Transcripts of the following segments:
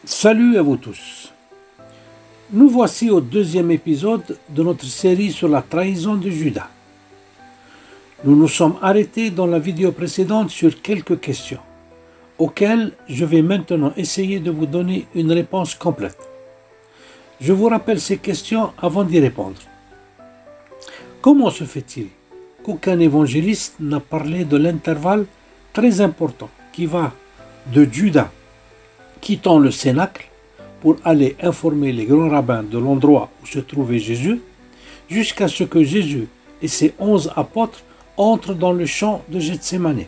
Salut à vous tous. Nous voici au deuxième épisode de notre série sur la trahison de Judas. Nous nous sommes arrêtés dans la vidéo précédente sur quelques questions, auxquelles je vais maintenant essayer de vous donner une réponse complète. Je vous rappelle ces questions avant d'y répondre. Comment se fait-il qu'aucun évangéliste n'a parlé de l'intervalle très important qui va de Judas quittant le Cénacle pour aller informer les grands rabbins de l'endroit où se trouvait Jésus, jusqu'à ce que Jésus et ses 11 apôtres entrent dans le champ de Gethsémani.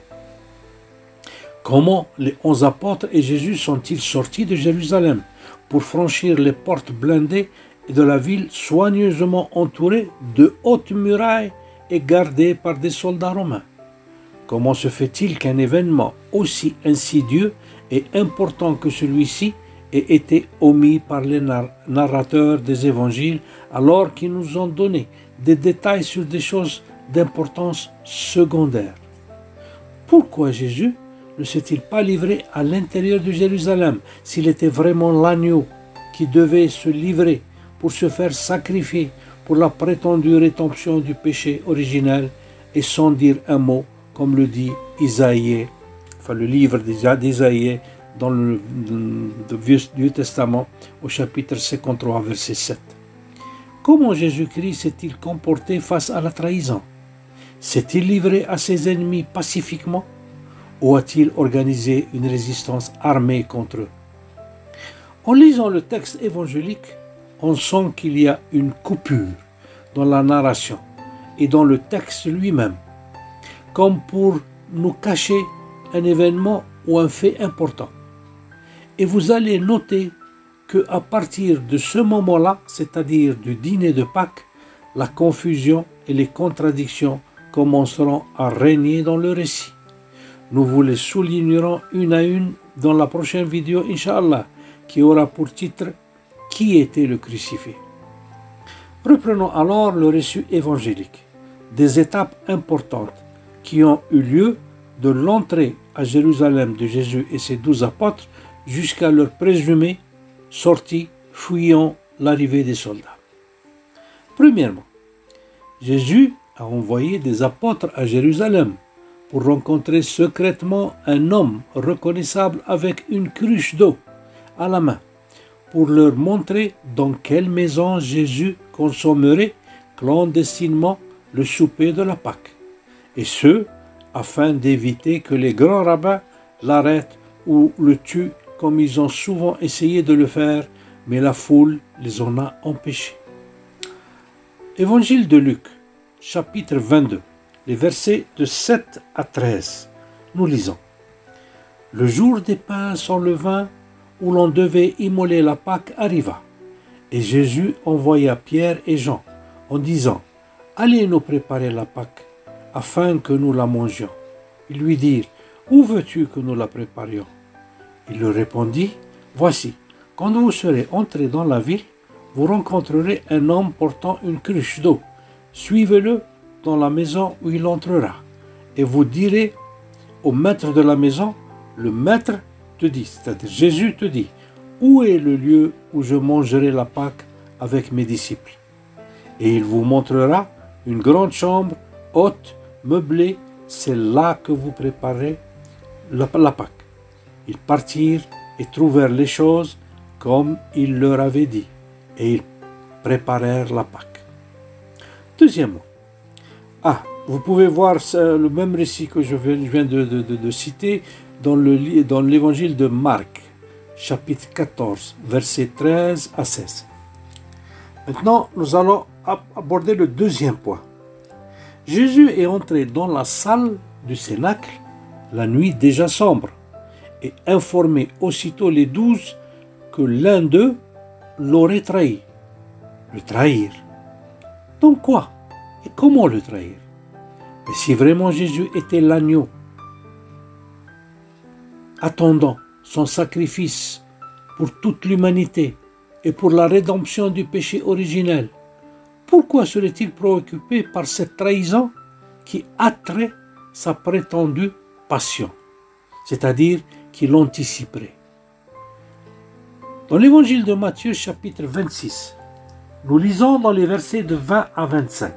Comment les 11 apôtres et Jésus sont-ils sortis de Jérusalem pour franchir les portes blindées de la ville soigneusement entourée de hautes murailles et gardée par des soldats romains? Comment se fait-il qu'un événement aussi insidieux et important que celui-ci ait été omis par les narrateurs des évangiles alors qu'ils nous ont donné des détails sur des choses d'importance secondaire? Pourquoi Jésus ne s'est-il pas livré à l'intérieur de Jérusalem s'il était vraiment l'agneau qui devait se livrer pour se faire sacrifier pour la prétendue rédemption du péché originel et sans dire un mot, comme le dit Isaïe, le livre d'Isaïe dans le Vieux Testament au chapitre 53, verset 7. Comment Jésus-Christ s'est-il comporté face à la trahison? S'est-il livré à ses ennemis pacifiquement ou a-t-il organisé une résistance armée contre eux? En lisant le texte évangélique, on sent qu'il y a une coupure dans la narration et dans le texte lui-même, comme pour nous cacher un événement ou un fait important. Et vous allez noter qu'à partir de ce moment-là, c'est-à-dire du dîner de Pâques, la confusion et les contradictions commenceront à régner dans le récit. Nous vous les soulignerons une à une dans la prochaine vidéo, Inch'Allah, qui aura pour titre « Qui était le crucifié ?» Reprenons alors le récit évangélique, des étapes importantes qui ont eu lieu de l'entrée à Jérusalem de Jésus et ses 12 apôtres jusqu'à leur présumée sortie fuyant l'arrivée des soldats. Premièrement, Jésus a envoyé des apôtres à Jérusalem pour rencontrer secrètement un homme reconnaissable avec une cruche d'eau à la main, pour leur montrer dans quelle maison Jésus consommerait clandestinement le souper de la Pâque, et ce, afin d'éviter que les grands rabbins l'arrêtent ou le tuent comme ils ont souvent essayé de le faire, mais la foule les en a empêchés. Évangile de Luc, chapitre 22, les versets de 7 à 13. Nous lisons. Le jour des pains sans levain, où l'on devait immoler la Pâque, arriva, et Jésus envoya Pierre et Jean, en disant « Allez nous préparer la Pâque, afin que nous la mangions. » Ils lui dirent « Où veux-tu que nous la préparions ?» Il leur répondit « Voici, quand vous serez entrés dans la ville, vous rencontrerez un homme portant une cruche d'eau. Suivez-le dans la maison où il entrera, et vous direz au maître de la maison, le maître te dit, c'est-à-dire Jésus te dit, où est le lieu où je mangerai la Pâque avec mes disciples? Et il vous montrera une grande chambre haute, meublée, c'est là que vous préparez la Pâque. Ils partirent et trouvèrent les choses comme il leur avait dit, et ils préparèrent la Pâque. Deuxièmement, vous pouvez voir le même récit que je viens de citer dans l'évangile de Marc, chapitre 14, versets 13 à 16. Maintenant, nous allons aborder le deuxième point. Jésus est entré dans la salle du Cénacle, la nuit déjà sombre, et informé aussitôt les 12 que l'un d'eux l'aurait trahi. Le trahir. Donc quoi? Et comment le trahir? Mais si vraiment Jésus était l'agneau, attendant son sacrifice pour toute l'humanité et pour la rédemption du péché originel, pourquoi serait-il préoccupé par cette trahison qui attrait sa prétendue passion, c'est-à-dire qu'il anticiperait? Dans l'évangile de Matthieu, chapitre 26, nous lisons dans les versets de 20 à 25.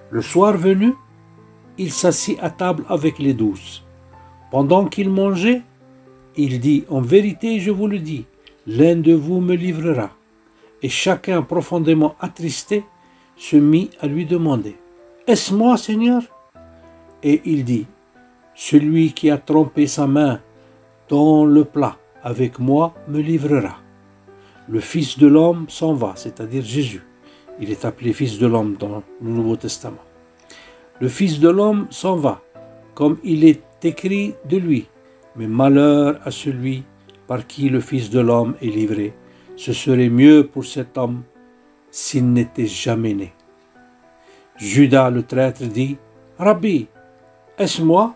Le soir venu, il s'assit à table avec les 12. Pendant qu'il mangeait, il dit, « En vérité, je vous le dis, l'un de vous me livrera. » Et chacun, profondément attristé, se mit à lui demander, « Est-ce moi, Seigneur ?» Et il dit, « Celui qui a trempé sa main dans le plat avec moi me livrera. » Le Fils de l'homme s'en va, c'est-à-dire Jésus. Il est appelé Fils de l'homme dans le Nouveau Testament. Le Fils de l'homme s'en va, comme il est écrit de lui. Mais malheur à celui par qui le Fils de l'homme est livré. Ce serait mieux pour cet homme s'il n'était jamais né. Judas le traître dit, « Rabbi, est-ce moi ?»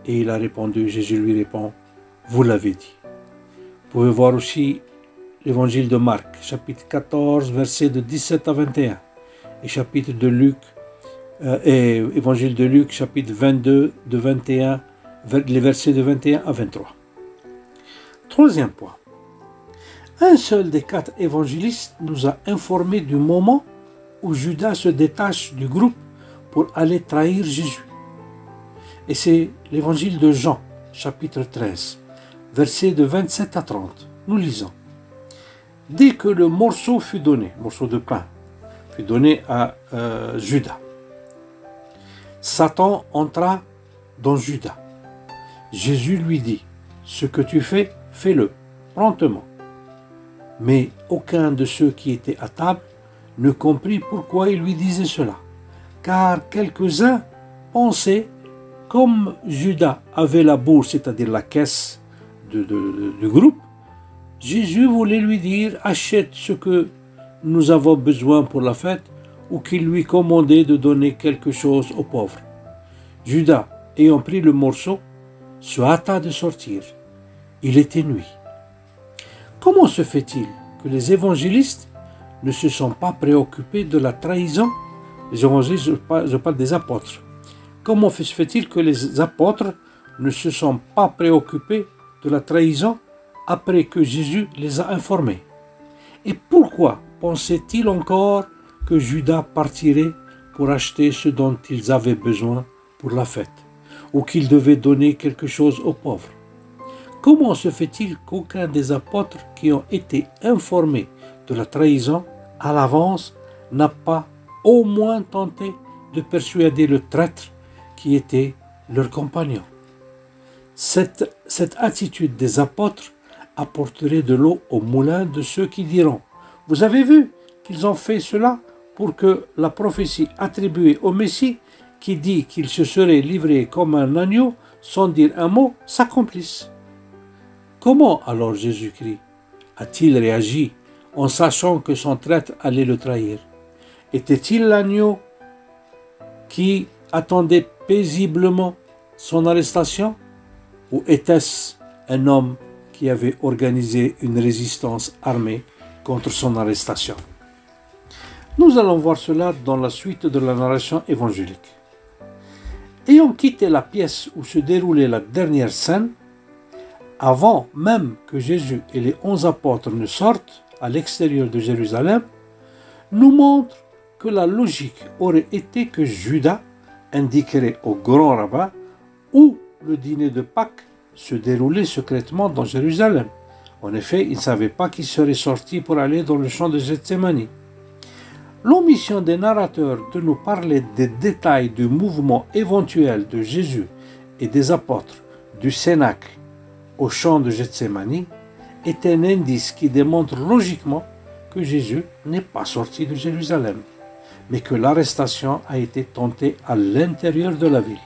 Et il a répondu, Jésus lui répond, « Vous l'avez dit. » Vous pouvez voir aussi l'évangile de Marc, chapitre 14, versets de 17 à 21, et chapitre de Luc, et évangile de Luc, chapitre 22, de 21, les versets de 21 à 23. Troisième point. Un seul des 4 évangélistes nous a informé du moment où Judas se détache du groupe pour aller trahir Jésus. Et c'est l'évangile de Jean, chapitre 13, versets de 27 à 30. Nous lisons. Dès que le morceau de pain, fut donné à Judas, Satan entra dans Judas. Jésus lui dit, « Ce que tu fais, fais-le, promptement. » Mais aucun de ceux qui étaient à table ne comprit pourquoi il lui disait cela, car quelques-uns pensaient, comme Judas avait la bourse, c'est-à-dire la caisse du groupe, Jésus voulait lui dire, « Achète ce que nous avons besoin pour la fête » ou qu'il lui commandait de donner quelque chose aux pauvres. Judas, ayant pris le morceau, se hâta de sortir. Il était nuit. Comment se fait-il que les évangélistes ne se sont pas préoccupés de la trahison? Les évangélistes, je parle des apôtres. Comment se fait-il que les apôtres ne se sont pas préoccupés de la trahison après que Jésus les a informés? Et pourquoi pensaient-ils encore que Judas partirait pour acheter ce dont ils avaient besoin pour la fête, ou qu'ils devaient donner quelque chose aux pauvres? Comment se fait-il qu'aucun des apôtres qui ont été informés de la trahison à l'avance n'a pas au moins tenté de persuader le traître qui était leur compagnon? Cette attitude des apôtres apporterait de l'eau au moulin de ceux qui diront, « Vous avez vu qu'ils ont fait cela pour que la prophétie attribuée au Messie, qui dit qu'il se serait livré comme un agneau sans dire un mot, s'accomplisse. » Comment alors Jésus-Christ a-t-il réagi en sachant que son traître allait le trahir? Était-il l'agneau qui attendait paisiblement son arrestation, ou était-ce un homme qui avait organisé une résistance armée contre son arrestation? Nous allons voir cela dans la suite de la narration évangélique. Ayant quitté la pièce où se déroulait la dernière scène, avant même que Jésus et les 11 apôtres ne sortent à l'extérieur de Jérusalem, nous montre que la logique aurait été que Judas indiquerait au grand rabbin où le dîner de Pâques se déroulait secrètement dans Jérusalem. En effet, il ne savait pas qu'il serait sorti pour aller dans le champ de Gethsémani. L'omission des narrateurs de nous parler des détails du mouvement éventuel de Jésus et des apôtres du Cénacle au champ de Gethsémani est un indice qui démontre logiquement que Jésus n'est pas sorti de Jérusalem, mais que l'arrestation a été tentée à l'intérieur de la ville.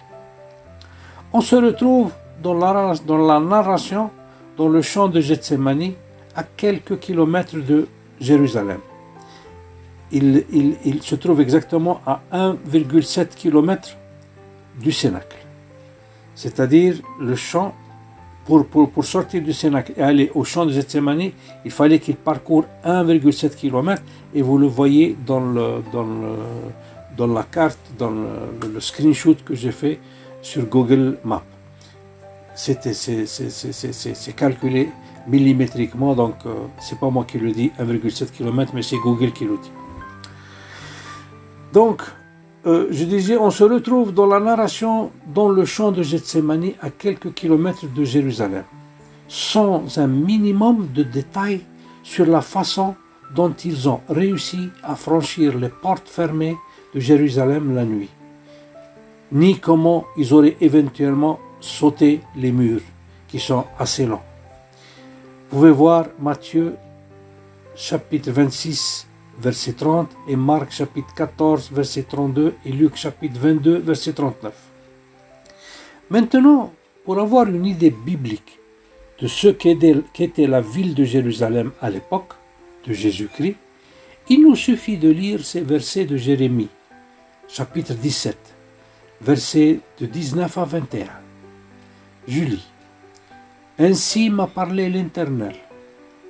On se retrouve dans la narration dans le champ de Gethsémani à quelques kilomètres de Jérusalem. Il se trouve exactement à 1,7 km du Cénacle. C'est-à-dire le champ, pour sortir du Cénacle et aller au champ de Gethsémani, il fallait qu'il parcourt 1,7 km et vous le voyez dans la carte, dans le screenshot que j'ai fait sur Google Maps. C'est calculé millimétriquement, donc c'est pas moi qui le dis, 1,7 km, mais c'est Google qui le dit. Donc, je disais, on se retrouve dans la narration dans le champ de Gethsémani à quelques kilomètres de Jérusalem, sans un minimum de détails sur la façon dont ils ont réussi à franchir les portes fermées de Jérusalem la nuit, ni comment ils auraient éventuellement sauté les murs, qui sont assez longs. Vous pouvez voir Matthieu chapitre 26, verset 30, et Marc chapitre 14, verset 32, et Luc chapitre 22, verset 39. Maintenant, pour avoir une idée biblique de ce qu'était la ville de Jérusalem à l'époque de Jésus-Christ, il nous suffit de lire ces versets de Jérémie, chapitre 17, versets de 19 à 21. Je lis. Ainsi m'a parlé l'Éternel.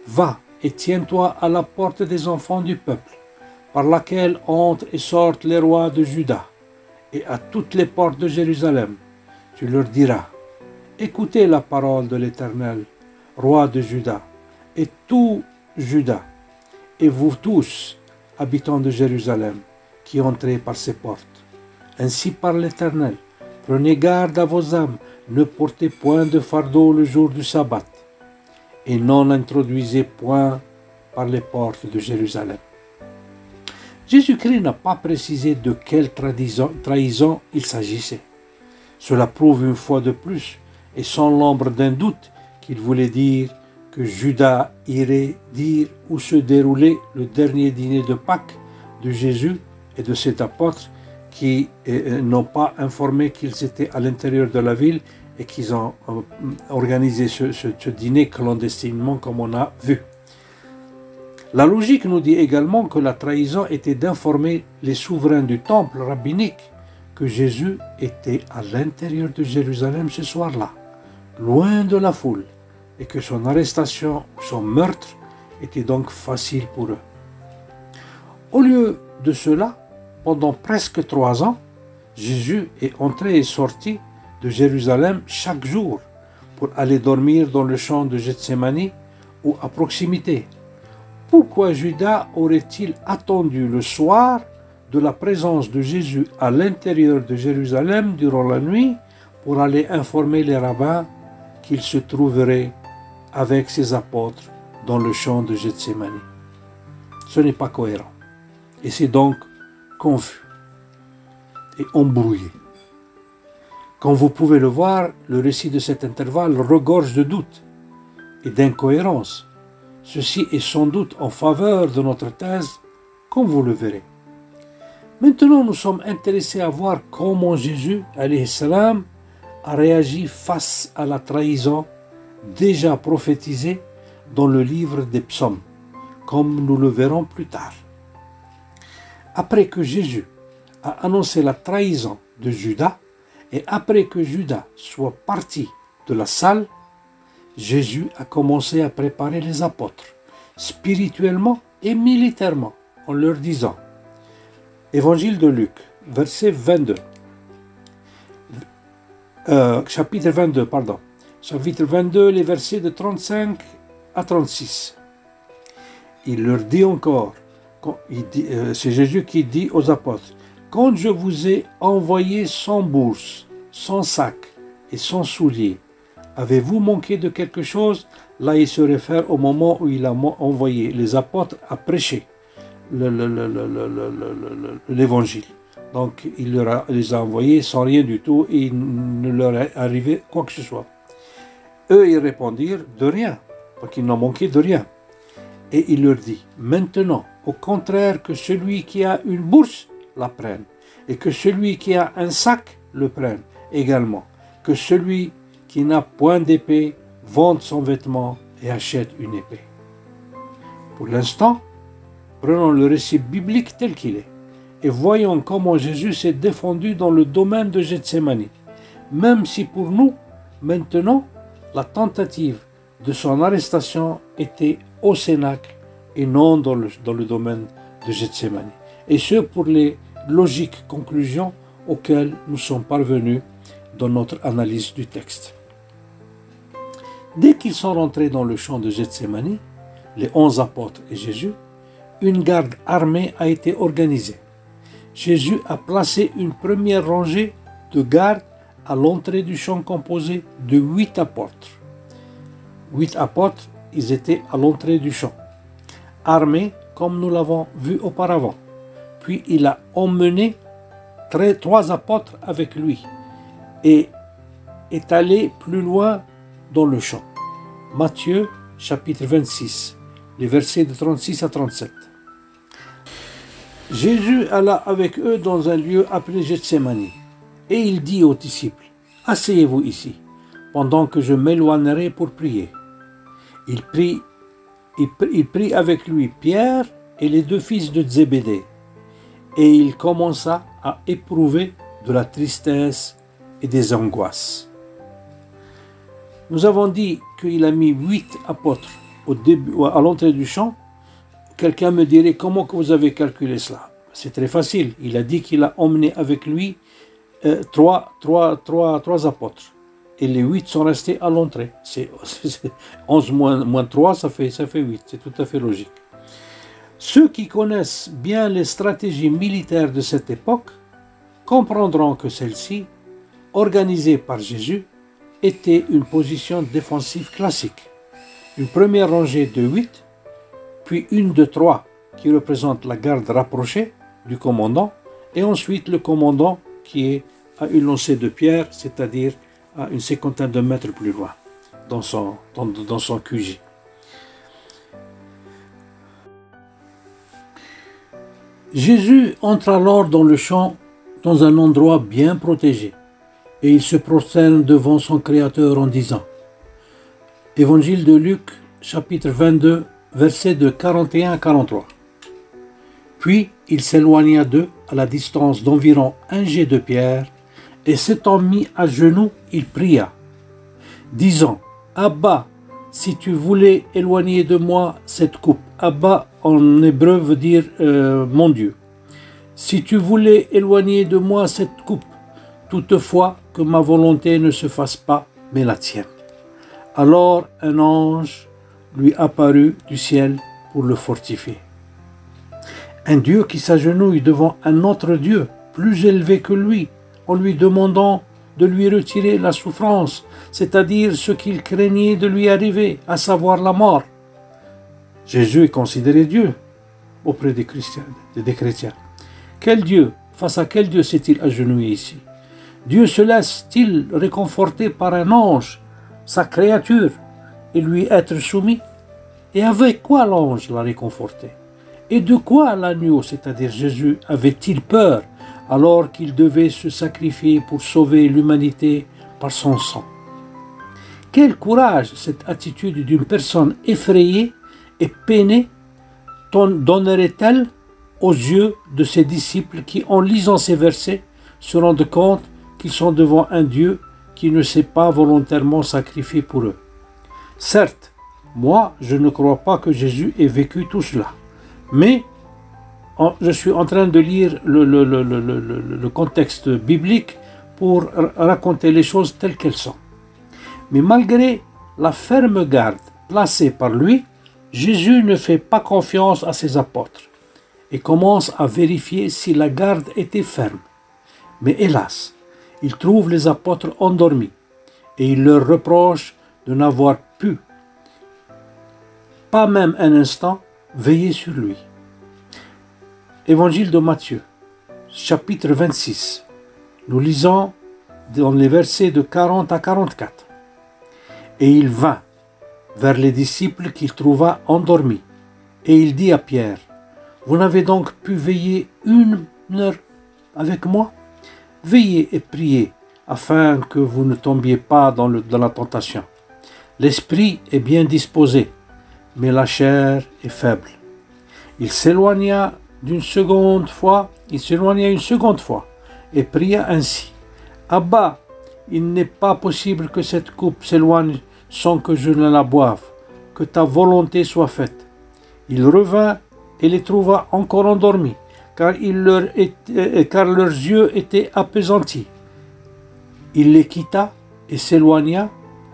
Va et tiens-toi à la porte des enfants du peuple, par laquelle entrent et sortent les rois de Juda, et à toutes les portes de Jérusalem. Tu leur diras, écoutez la parole de l'Éternel, roi de Juda, et tout Juda, et vous tous, habitants de Jérusalem, qui entrez par ces portes. Ainsi parle l'Éternel, prenez garde à vos âmes, ne portez point de fardeau le jour du sabbat, et non introduisez point par les portes de Jérusalem. Jésus-Christ n'a pas précisé de quelle trahison il s'agissait. Cela prouve une fois de plus, et sans l'ombre d'un doute, qu'il voulait dire que Judas irait dire où se déroulait le dernier dîner de Pâques de Jésus et de ses apôtres qui n'ont pas informé qu'ils étaient à l'intérieur de la ville et qu'ils ont organisé ce dîner clandestinement comme on a vu. La logique nous dit également que la trahison était d'informer les souverains du temple rabbinique que Jésus était à l'intérieur de Jérusalem ce soir-là, loin de la foule, et que son arrestation ou son meurtre était donc facile pour eux. Au lieu de cela, pendant presque 3 ans, Jésus est entré et sorti de Jérusalem chaque jour pour aller dormir dans le champ de Gethsémani ou à proximité. Pourquoi Judas aurait-il attendu le soir de la présence de Jésus à l'intérieur de Jérusalem durant la nuit pour aller informer les rabbins qu'il se trouverait avec ses apôtres dans le champ de Gethsémani? Ce n'est pas cohérent. Et c'est donc confus et embrouillé. Comme vous pouvez le voir, le récit de cet intervalle regorge de doutes et d'incohérences. Ceci est sans doute en faveur de notre thèse, comme vous le verrez. Maintenant, nous sommes intéressés à voir comment Jésus, alayhi salam, a réagi face à la trahison déjà prophétisée dans le livre des psaumes, comme nous le verrons plus tard. Après que Jésus a annoncé la trahison de Judas, et après que Judas soit parti de la salle, Jésus a commencé à préparer les apôtres, spirituellement et militairement, en leur disant, Évangile de Luc, verset 22, chapitre 22, les versets de 35 à 36. Il leur dit encore, c'est Jésus qui dit aux apôtres, quand je vous ai envoyé sans bourse, sans sac et sans souliers, avez-vous manqué de quelque chose? Là, il se réfère au moment où il a envoyé les apôtres à prêcher l'évangile. Donc, il les a envoyés sans rien du tout et il ne leur est arrivé quoi que ce soit. Eux, ils répondirent de rien, donc ils n'ont manqué de rien. Et il leur dit, maintenant, au contraire que celui qui a une bourse la prenne, et que celui qui a un sac le prenne également, que celui qui n'a point d'épée vende son vêtement et achète une épée. Pour l'instant, prenons le récit biblique tel qu'il est, et voyons comment Jésus s'est défendu dans le domaine de Gethsémani, même si pour nous, maintenant, la tentative de son arrestation était au Cénacle et non dans le domaine de Gethsémani. Et ce pour les logiques conclusions auxquelles nous sommes parvenus dans notre analyse du texte. Dès qu'ils sont rentrés dans le champ de Gethsémani, les 11 apôtres et Jésus, une garde armée a été organisée. Jésus a placé une première rangée de gardes à l'entrée du champ composé de 8 apôtres. 8 apôtres, ils étaient à l'entrée du champ, armés comme nous l'avons vu auparavant. Puis il a emmené 3 apôtres avec lui et est allé plus loin dans le champ. Matthieu chapitre 26, les versets de 36 à 37. Jésus alla avec eux dans un lieu appelé Gethsémani, et il dit aux disciples, « Asseyez-vous ici, pendant que je m'éloignerai pour prier. » Il prit avec lui Pierre et les 2 fils de Zébédée, et il commença à éprouver de la tristesse et des angoisses. Nous avons dit qu'il a mis 8 apôtres à l'entrée du champ. Quelqu'un me dirait, comment que vous avez calculé cela? C'est très facile. Il a dit qu'il a emmené avec lui 3 apôtres. Et les 8 sont restés à l'entrée. 11 moins 3, ça fait 8. C'est tout à fait logique. Ceux qui connaissent bien les stratégies militaires de cette époque comprendront que celle-ci, organisée par Jésus, était une position défensive classique. Une première rangée de 8, puis une de 3 qui représente la garde rapprochée du commandant, et ensuite le commandant qui est à une lancée de pierre, c'est-à-dire à une cinquantaine de mètres plus loin, dans son QG. Jésus entre alors dans le champ, dans un endroit bien protégé, et il se prosterne devant son Créateur en disant, Évangile de Luc, chapitre 22, versets de 41 à 43. Puis il s'éloigna d'eux à la distance d'environ 1 jet de pierre, et s'étant mis à genoux, il pria, disant, Abba, si tu voulais éloigner de moi cette coupe. Abba en hébreu veut dire mon Dieu. Si tu voulais éloigner de moi cette coupe, toutefois que ma volonté ne se fasse pas, mais la tienne. Alors un ange lui apparut du ciel pour le fortifier. Un Dieu qui s'agenouille devant un autre Dieu, plus élevé que lui, en lui demandant de lui retirer la souffrance, c'est-à-dire ce qu'il craignait de lui arriver, à savoir la mort. Jésus est considéré Dieu auprès des chrétiens. Quel Dieu, face à quel Dieu s'est-il agenouillé ici? Dieu se laisse-t-il réconforter par un ange, sa créature, et lui être soumis? Et avec quoi l'ange l'a réconforté? Et de quoi l'agneau, c'est-à-dire Jésus, avait-il peur alors qu'il devait se sacrifier pour sauver l'humanité par son sang? Quel courage cette attitude d'une personne effrayée et peinée donnerait-elle aux yeux de ses disciples qui, en lisant ces versets, se rendent compte qu'ils sont devant un Dieu qui ne s'est pas volontairement sacrifié pour eux? Certes, moi, je ne crois pas que Jésus ait vécu tout cela. Mais je suis en train de lire le contexte biblique pour raconter les choses telles qu'elles sont. Mais malgré la ferme garde placée par lui, Jésus ne fait pas confiance à ses apôtres et commence à vérifier si la garde était ferme. Mais hélas, il trouve les apôtres endormis et il leur reproche de n'avoir pu, pas même un instant, veiller sur lui. Évangile de Matthieu, chapitre 26. Nous lisons dans les versets de 40 à 44. Et il vint vers les disciples qu'il trouva endormis, et il dit à Pierre, « Vous n'avez donc pu veiller 1 heure avec moi? Veillez et priez, afin que vous ne tombiez pas dans la tentation. L'esprit est bien disposé, mais la chair est faible. » Il s'éloigna une seconde fois et pria ainsi, « Abba, il n'est pas possible que cette coupe s'éloigne sans que je ne la boive, que ta volonté soit faite. » Il revint et les trouva encore endormis, car leurs yeux étaient appesantis. Il les quitta et s'éloigna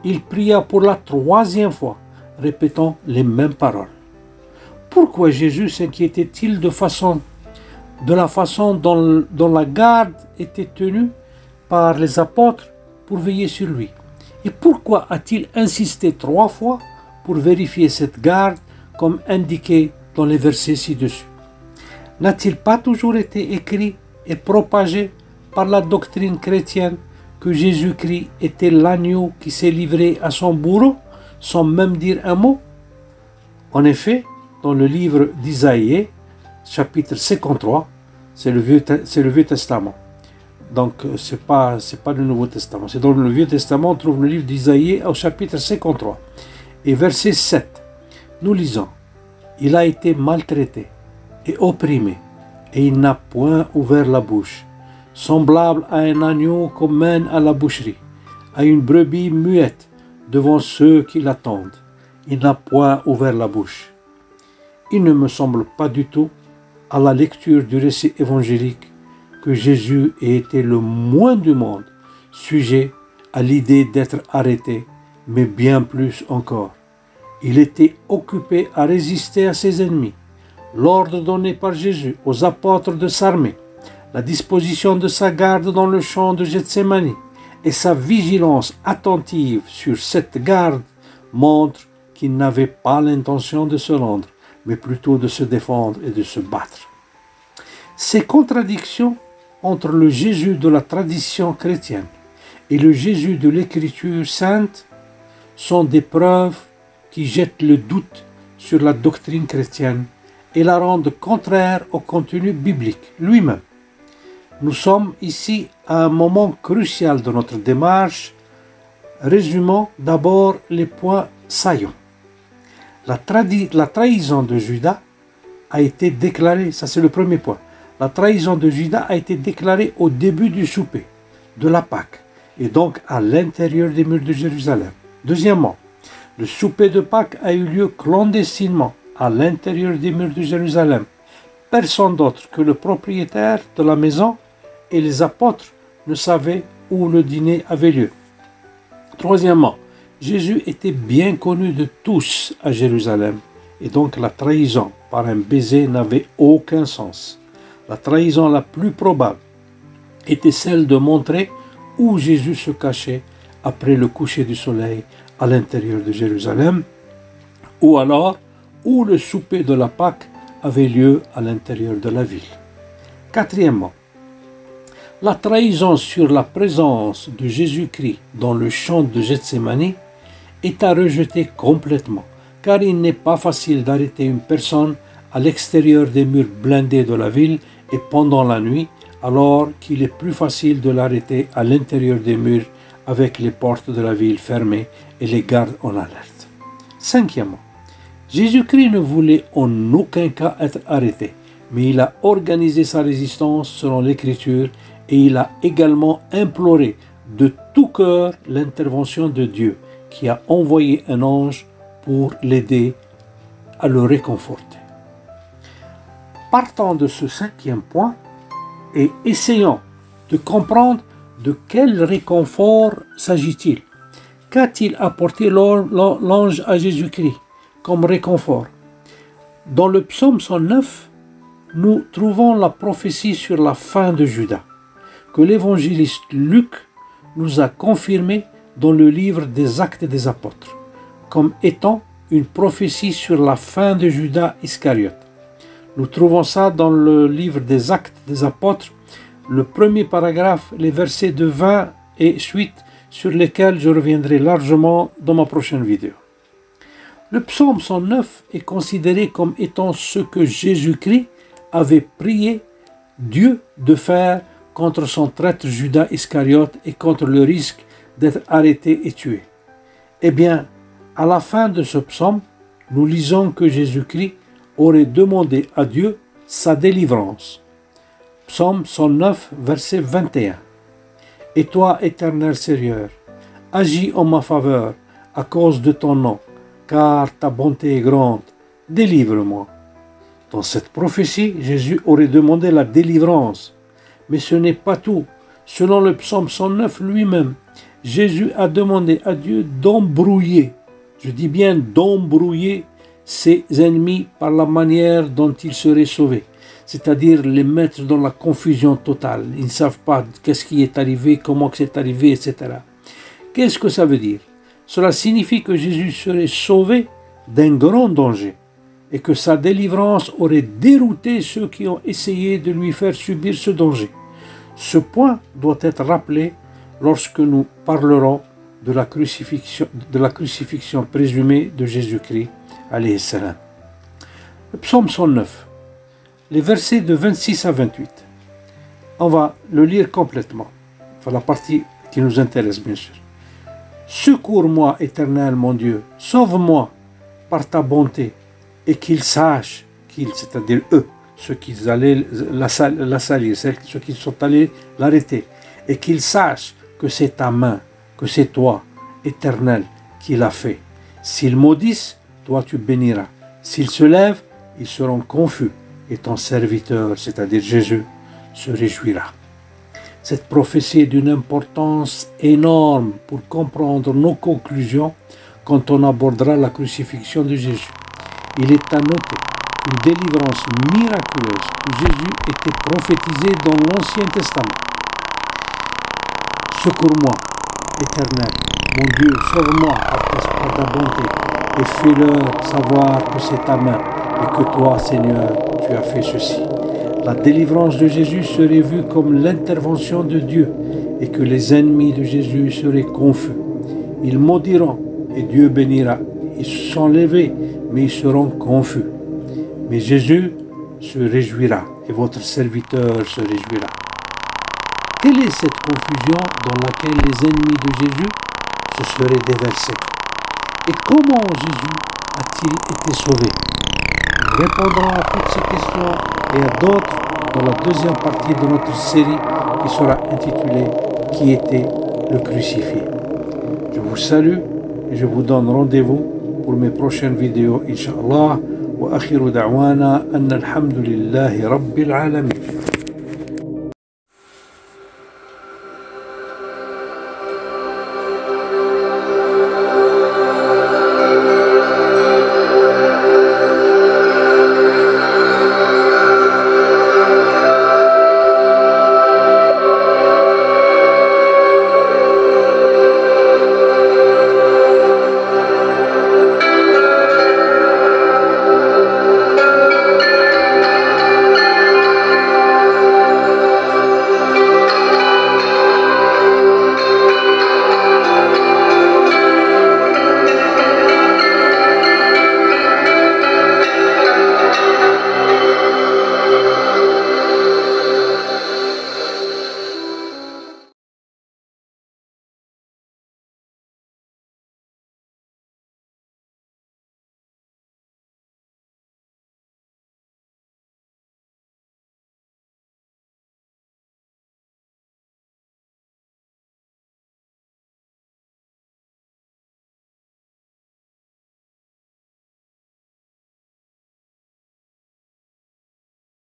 il pria pour la troisième fois, répétant les mêmes paroles. Pourquoi Jésus s'inquiétait-il de la façon dont la garde était tenue par les apôtres pour veiller sur lui? Et pourquoi a-t-il insisté 3 fois pour vérifier cette garde comme indiqué dans les versets ci-dessus? N'a-t-il pas toujours été écrit et propagé par la doctrine chrétienne que Jésus-Christ était l'agneau qui s'est livré à son bourreau sans même dire un mot? En effet, dans le livre d'Isaïe, chapitre 53, c'est le Vieux Testament. Donc, c'est pas le Nouveau Testament. C'est dans le Vieux Testament, on trouve le livre d'Isaïe au chapitre 53. Et verset 7, nous lisons, « Il a été maltraité et opprimé, et il n'a point ouvert la bouche, semblable à un agneau qu'on mène à la boucherie, à une brebis muette devant ceux qui l'attendent. Il n'a point ouvert la bouche. » Il ne me semble pas du tout, à la lecture du récit évangélique, que Jésus ait été le moins du monde sujet à l'idée d'être arrêté, mais bien plus encore. Il était occupé à résister à ses ennemis, l'ordre donné par Jésus aux apôtres de s'armer, la disposition de sa garde dans le champ de Gethsémani et sa vigilance attentive sur cette garde montrent qu'il n'avait pas l'intention de se rendre, mais plutôt de se défendre et de se battre. Ces contradictions entre le Jésus de la tradition chrétienne et le Jésus de l'Écriture sainte sont des preuves qui jettent le doute sur la doctrine chrétienne et la rendent contraire au contenu biblique lui-même. Nous sommes ici à un moment crucial de notre démarche. Résumons d'abord les points saillants. La trahison de Judas a été déclarée, ça c'est le premier point. La trahison de Judas a été déclarée au début du souper de la Pâque et donc à l'intérieur des murs de Jérusalem. Deuxièmement, le souper de Pâques a eu lieu clandestinement à l'intérieur des murs de Jérusalem. Personne d'autre que le propriétaire de la maison et les apôtres ne savaient où le dîner avait lieu. Troisièmement, Jésus était bien connu de tous à Jérusalem et donc la trahison par un baiser n'avait aucun sens. La trahison la plus probable était celle de montrer où Jésus se cachait après le coucher du soleil à l'intérieur de Jérusalem, ou alors où le souper de la Pâque avait lieu à l'intérieur de la ville. Quatrièmement, la trahison sur la présence de Jésus-Christ dans le champ de Gethsémani est à rejeter complètement, car il n'est pas facile d'arrêter une personne à l'extérieur des murs blindés de la ville et pendant la nuit, alors qu'il est plus facile de l'arrêter à l'intérieur des murs avec les portes de la ville fermées et les gardes en alerte. Cinquièmement, Jésus-Christ ne voulait en aucun cas être arrêté, mais il a organisé sa résistance selon l'Écriture et il a également imploré de tout cœur l'intervention de Dieu, qui a envoyé un ange pour l'aider à le réconforter. Partant de ce cinquième point et essayons de comprendre de quel réconfort s'agit-il. Qu'a-t-il apporté l'ange à Jésus-Christ comme réconfort? Dans le psaume 109, nous trouvons la prophétie sur la fin de Judas, que l'évangéliste Luc nous a confirmé dans le livre des Actes des Apôtres, comme étant une prophétie sur la fin de Judas Iscariote. Nous trouvons ça dans le livre des Actes des Apôtres, le premier paragraphe, les versets de 20 et suite, sur lesquels je reviendrai largement dans ma prochaine vidéo. Le psaume 109 est considéré comme étant ce que Jésus-Christ avait prié Dieu de faire contre son traître Judas Iscariote et contre le risque d'être arrêté et tué. Eh bien, à la fin de ce psaume, nous lisons que Jésus-Christ aurait demandé à Dieu sa délivrance. Psaume 109, verset 21. Et toi, éternel Seigneur, agis en ma faveur à cause de ton nom, car ta bonté est grande. Délivre-moi. Dans cette prophétie, Jésus aurait demandé la délivrance. Mais ce n'est pas tout. Selon le psaume 109 lui-même, Jésus a demandé à Dieu d'embrouiller, je dis bien d'embrouiller ses ennemis par la manière dont ils seraient sauvés, c'est-à-dire les mettre dans la confusion totale. Ils ne savent pas qu'est-ce qui est arrivé, comment c'est arrivé, etc. Qu'est-ce que ça veut dire? Cela signifie que Jésus serait sauvé d'un grand danger et que sa délivrance aurait dérouté ceux qui ont essayé de lui faire subir ce danger. Ce point doit être rappelé lorsque nous parlerons de la crucifixion présumée de Jésus-Christ, alayhi salam. Le psaume 109, les versets de 26 à 28. On va le lire complètement, enfin la partie qui nous intéresse bien sûr. Secours-moi, Éternel mon Dieu, sauve-moi par ta bonté, et qu'ils sachent, c'est-à-dire eux, ceux qui allaient la salir, ceux qui sont allés l'arrêter, et qu'ils sachent que c'est ta main, que c'est toi, Éternel, qui l'a fait. S'ils maudissent, toi tu béniras. S'ils se lèvent, ils seront confus, et ton serviteur, c'est-à-dire Jésus, se réjouira. Cette prophétie est d'une importance énorme pour comprendre nos conclusions quand on abordera la crucifixion de Jésus. Il est à noter une délivrance miraculeuse où Jésus était prophétisé dans l'Ancien Testament. Secours-moi, Éternel, mon Dieu, sauve-moi par ta bonté et fais-leur savoir que c'est ta main et que toi, Seigneur, tu as fait ceci. La délivrance de Jésus serait vue comme l'intervention de Dieu et que les ennemis de Jésus seraient confus. Ils maudiront et Dieu bénira. Ils se sont levés, mais ils seront confus. Mais Jésus se réjouira et votre serviteur se réjouira. Quelle est cette confusion dans laquelle les ennemis de Jésus se seraient déversés? Et comment Jésus a-t-il été sauvé? Nous répondrons à toutes ces questions et à d'autres dans la deuxième partie de notre série qui sera intitulée « Qui était le crucifié ?» Je vous salue et je vous donne rendez-vous pour mes prochaines vidéos, Inch'Allah. Wa akhiru da'wana anna alhamdulillahi rabbil alamin.